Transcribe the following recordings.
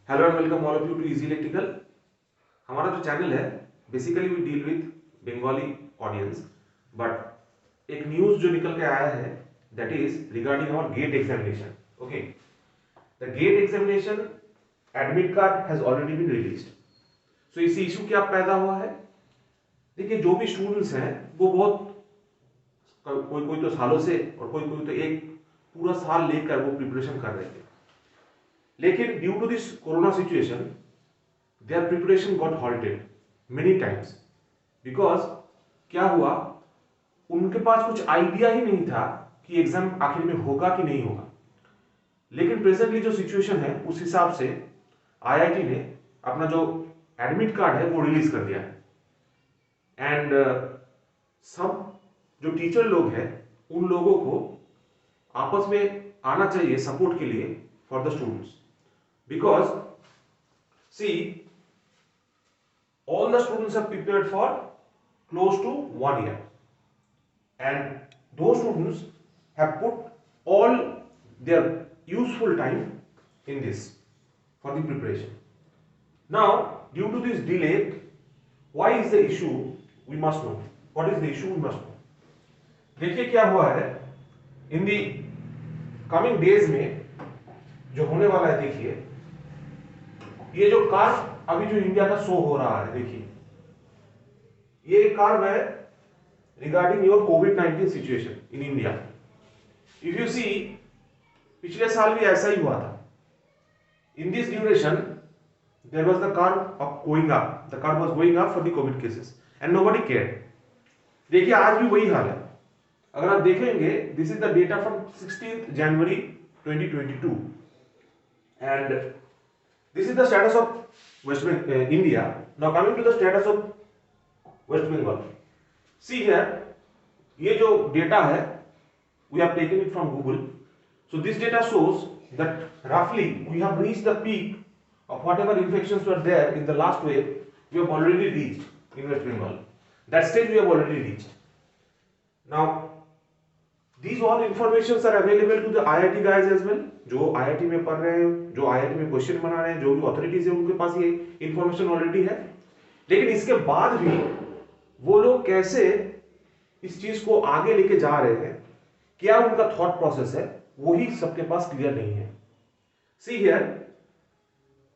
Hello and welcome all of you to easy electrical. हमारा जो channel है basically we deal with Bengali audience, but एक news जो निकल के आया है that is regarding our GATE examination. Okay, the GATE examination admit card has already been released. So इसी इशू क्या पैदा हुआ है, देखिए जो भी स्टूडेंट्स हैं वो बहुत कोई कोई तो सालों से और कोई कोई तो एक पूरा साल लेकर वो प्रिपरेशन कर रहे थे, लेकिन due to this corona situation their preparation got halted many times because क्या हुआ, उनके पास कुछ आइडिया ही नहीं था कि एग्जाम आखिर में होगा कि नहीं होगा। लेकिन प्रेजेंटली जो सिचुएशन है उस हिसाब से आईआईटी ने अपना जो एडमिट कार्ड है वो रिलीज कर दिया है एंड सब जो टीचर लोग हैं उन लोगों को आपस में आना चाहिए सपोर्ट के लिए for the students, because see all the students have prepared for close to 1 year and those students have put all their useful time in this for the preparation. Now due to this delay, why is the issue, we must know what is the issue, we must know. देखिए क्या हुआ है in the coming days में जो होने वाला है, देखिए ये जो कार्व अभी जो इंडिया का शो हो रहा है, देखिए ये कार्व है regarding your COVID situation in India. If you see, पिछले साल भी ऐसा ही हुआ था। In this duration there was the curve of going up, the curve was going up for the COVID cases and nobody cared. देखिए आज भी वही हाल है। अगर आप देखेंगे, this is the data from 16th January 2022 and this is the status of West Bengal, India. Now coming to the status of West Bengal. See here, ये जो data है, we have taken it from Google. So this data shows that roughly we have reached the peak of whatever infections were there in the last wave. We have already reached in West Bengal. That stage we have already reached. Now these all informations are available to the IIT guys as well. जो IIT में पढ़ रहे हैं, जो IIT में question बना रहे हैं, जो भी अथॉरिटीज है उनके पास ये इंफॉर्मेशन ऑलरेडी है। लेकिन इसके बाद भी वो लोग कैसे इस चीज को आगे लेके जा रहे हैं, क्या उनका थॉट प्रोसेस है, वही सबके पास क्लियर नहीं है। See here,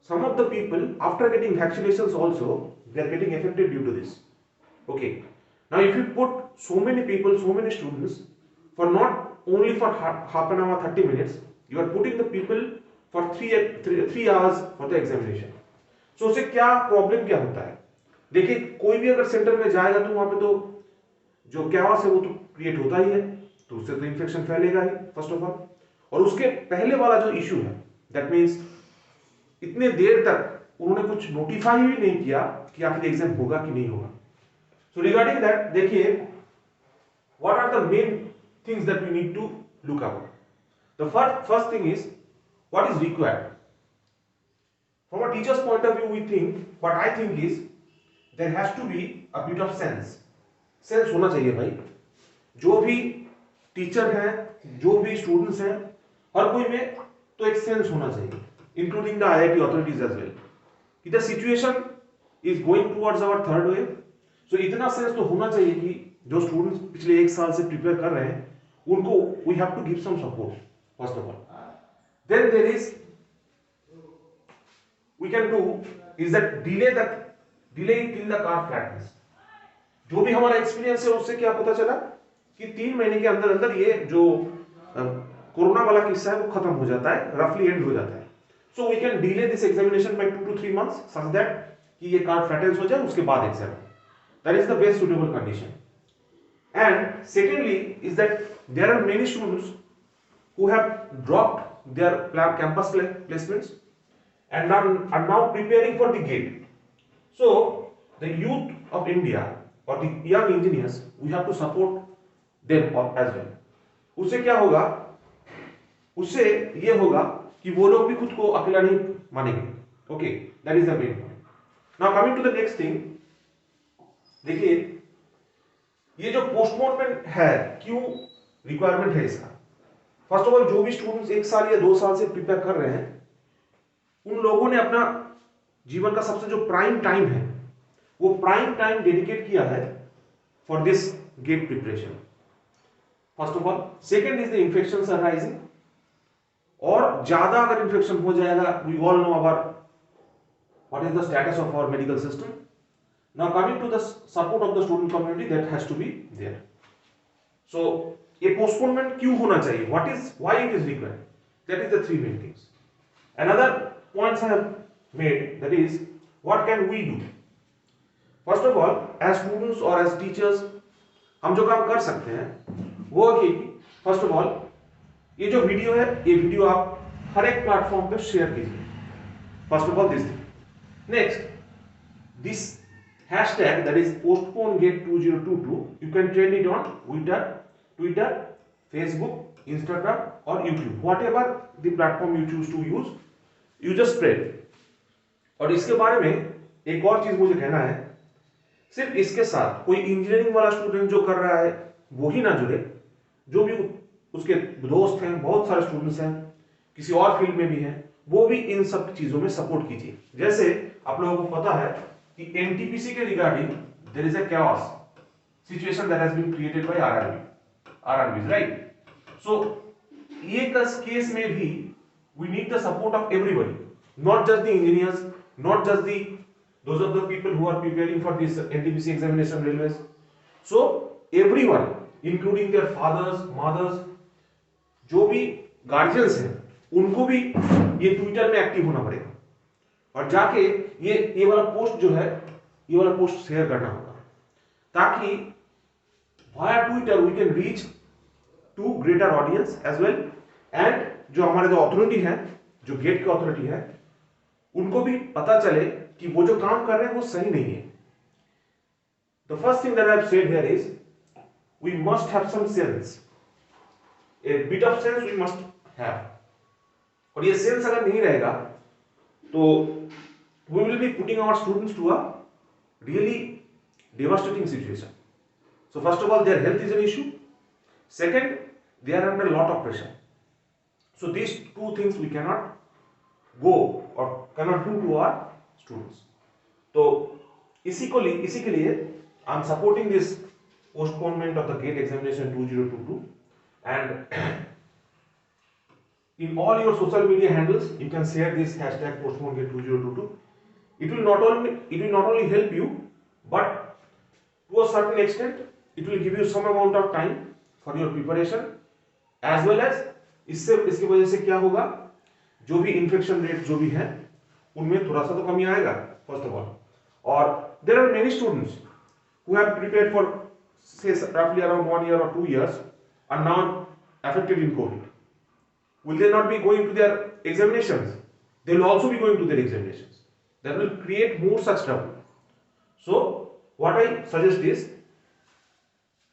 some of the people after getting vaccinations also they are getting affected due to this. Okay, now if you put so many people, so many students for not only for half an hour 30 minutes, you are putting the people for 3 hours for the examination. So उससे क्या problem क्या होता है, देखिए कोई भी अगर centre में जाएगा तो वहां पे तो जो कैओस है वो तो क्रिएट होता ही है, तो उससे तो इन्फेक्शन फैलेगा ही फर्स्ट ऑफ ऑल। और उसके पहले वाला जो इशू है दैट मीन्स इतने देर तक उन्होंने कुछ नोटिफाई भी नहीं किया कि आखिर एग्जाम होगा कि नहीं होगा। सो रिगार्डिंग दैट, देखिए what are the main things that we need to look about. The first thing is what is required. From a teacher's point of view, we think, what I think is there has to be a bit of sense. Sense होना चाहिए भाई। जो भी teacher हैं, जो भी students हैं, हर कोई में तो एक सेंस होना चाहिए, including the IIT authorities as well, कि the situation is going towards our third wave. So इतना सेंस तो होना चाहिए कि जो स्टूडेंट्स पिछले एक साल से प्रिपेयर कर रहे हैं उनको we have to give some support first of all. Then there is, we can do is that delay till the car flatness. जो भी हमारा एक्सपीरियंस है उससे क्या पता चला कि 3 महीने के अंदर अंदर ये जो कोरोना वाला किस्सा है वो खत्म हो जाता है, रफली एंड हो जाता है। So we can delay this examination by 2 to 3 months such that कि ये कार फ्लैटेंस हो जाए, उसके बाद exam. That is the best suitable condition. And secondly is that there are many students who have dropped their campus placements and are now preparing for the GATE. So the youth of India or the young engineers, we have to support them as well. उससे क्या होगा, उससे ये होगा कि वो लोग भी खुद को अकेला नहीं मानेंगे। Okay, that is the main point. Now coming to the next thing, देखिए ये जो पोस्टपोनमेंट है, क्यों रिक्वायरमेंट है इसका। फर्स्ट ऑफ ऑल जो भी स्टूडेंट्स 1 साल या 2 साल से प्रिपेयर कर रहे हैं उन लोगों ने अपना जीवन का सबसे जो प्राइम टाइम है वो प्राइम टाइम डेडिकेट किया है for this GATE preparation. First of all, second is the infection are rising, और ज्यादा अगर इन्फेक्शन हो जाएगा, we all know about what is the status of our medical system. Now coming to the support of the student community, that has to be there. So ये postponement क्यों होना चाहिए, what is, why it is required, that is the three main things. Another points I have made, that is what can we do. First of all, as students or as teachers, हम जो काम कर सकते हैं वो है कि first of all ये जो वीडियो है, ये वीडियो आप हर एक प्लेटफॉर्म पे शेयर कीजिए। First of all this thing. Next, this hashtag, that is postponegate2022, you can trend it on Twitter, Facebook, Instagram or YouTube, whatever the platform you choose to use, you just spread। और इसके बारे में एक और चीज मुझे कहना है, सिर्फ इसके साथ कोई इंजीनियरिंग वाला स्टूडेंट जो कर रहा है वो ही ना जुड़े, जो भी उसके दोस्त हैं, बहुत सारे स्टूडेंट्स हैं किसी और फील्ड में भी हैं, वो भी इन सब चीजों में सपोर्ट कीजिए। जैसे आप लोगों को पता है कि एनटीपीसी के regarding their is a chaos situation that has been created by RRBs, right? So ये केस में भी we need the support of everybody, not just the engineers, not just those of the people who are preparing for this NTPC examination railways. So everyone, including their fathers, mothers, जो भी guardians हैं, उनको भी ये Twitter में active होना पड़ेगा और जाके ये वाला पोस्ट जो है, ये वाला पोस्ट शेयर करना होगा, ताकि via Twitter we can reach to greater audience as well, and जो हमारे जो अथॉरिटी है, जो गेट की अथॉरिटी है, उनको भी पता चले कि वो जो काम कर रहे हैं वो सही नहीं है। The first thing that I have said here is we must have some sense, a bit of sense we must have, और ये सेंस अगर नहीं रहेगा तो we will be putting our students to a really devastating situation. So first of all, their health is an issue. Second, they are under a lot of pressure. So these two things we cannot go or cannot do to our students. तो इसी के लिए I am supporting this postponement of the GATE examination 2022, and in all your social media handles you can share this hashtag postponegate2022. It will not only help you, but to a certain extent it will give you some amount of time for your preparation, as well as इसकी वजह से क्या होगा, जो भी infection rate जो भी है उनमें थोड़ा सा तो कमी आएगा फर्स्ट ऑफ ऑल। और there are many students who have prepared for say roughly around 1 year or 2 years are now affected in COVID. Will they not be going to their examinations? They will also be going to their examinations. That will create more such trouble. So what I suggest is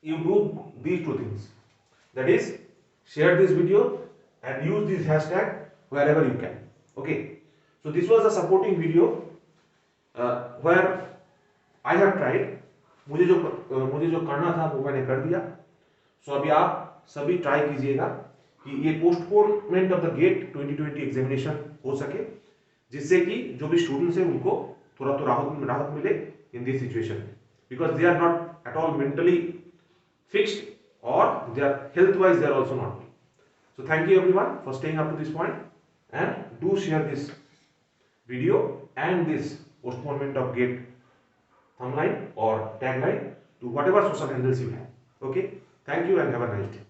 you do these two things, that is share this video and use this hashtag wherever you can. Okay, so this was a supporting video where I have tried, मुझे जो करना था वो मैंने कर दिया। सो अभी आप सभी ट्राई कीजिएगा कि ये postponement of the GATE 2020 examination हो सके, जिससे कि जो भी स्टूडेंट्स हैं उनको थोड़ा तो राहत मिले in this situation, because they are not at all mentally fixed और they are health wise they are also not. So thank you everyone for staying up to this point, and do share this video and this postponement of gate thumbnail or tagline to whatever social handles you have. Okay, thank you and have a nice day.